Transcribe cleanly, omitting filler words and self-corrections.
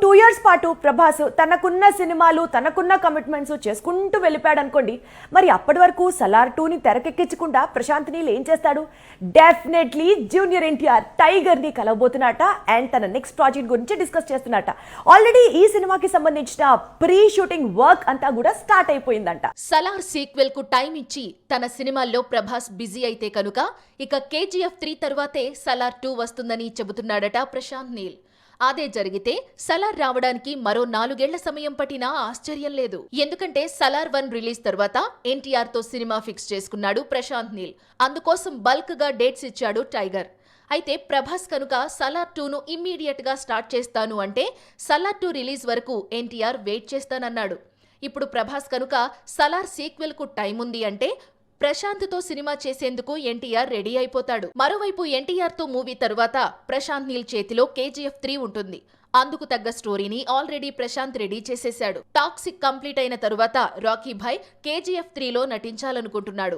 2 years పాటు ప్రభాస్ తనకున్న సినిమాలు తనకున్న కమిట్మెంట్స్ చేసుకుంటూ వెళ్ళిపోయాడు అనుకోండి. మరి అప్పటి వరకు సలార్ 2ని తెరకెక్కించకుండా ప్రశాంత్ నీల్ ఏం చేస్తాడు? డెఫినెట్లీ జూనియర్ ఎన్టీఆర్ టైగర్ని కలవబోతున్నట అండ్ తన నెక్స్ట్ ప్రాజెక్ట్ గురించి డిస్కస్ చేస్తున్నట. ఆల్రెడీ ఈ సినిమాకి సంబంధించిన ప్రీ షూటింగ్ వర్క్ అంతా కూడా స్టార్ట్ అయిపోయిందంట. సలార్ సీక్వెల్ కు టైం ఇచ్చి తన సినిమాల్లో ప్రభాస్ బిజీ అయితే కనుక ఇక KGF 3 తర్వాతే సలార్ 2 వస్తుందని చెబుతున్నాడట ప్రశాంత్ నీల్. అదే జరిగితే సలార్ రావడానికి మరో 4 ఏళ్ల సమయం పట్టినా ఆశ్చర్యం లేదు. ఎందుకంటే సలార్ 1 రిలీజ్ తర్వాత ఎన్టీఆర్ తో సినిమా ఫిక్స్ చేసుకున్నాడు ప్రశాంత్ నీల్. అందుకోసం బల్క్ గా డేట్స్ ఇచ్చాడు టైగర్. అయితే ప్రభాస్ కనుక సలార్ 2ను ఇమ్మీడియట్ గా స్టార్ట్ చేస్తాను అంటే సలార్ 2 రిలీజ్ వరకు ఎన్టీఆర్ వెయిట్ చేస్తానన్నాడు. ఇప్పుడు ప్రభాస్ కనుక సలార్ సీక్వెల్ కు టైం ఉంది అంటే ప్రశాంత్ తో సినిమా చేసేందుకు ఎన్టీఆర్ రెడీ అయిపోతాడు. మరోవైపు ఎన్టీఆర్ తో మూవీ తరువాత ప్రశాంత్ నీల్ చేతిలో KGF 3 ఉంటుంది. అందుకు తగ్గ స్టోరీని ఆల్రెడీ ప్రశాంత్ రెడీ చేసేశాడు. టాక్సిక్ కంప్లీట్ అయిన తరువాత రాకీ భాయ్ KGF 3లో నటించాలనుకుంటున్నాడు.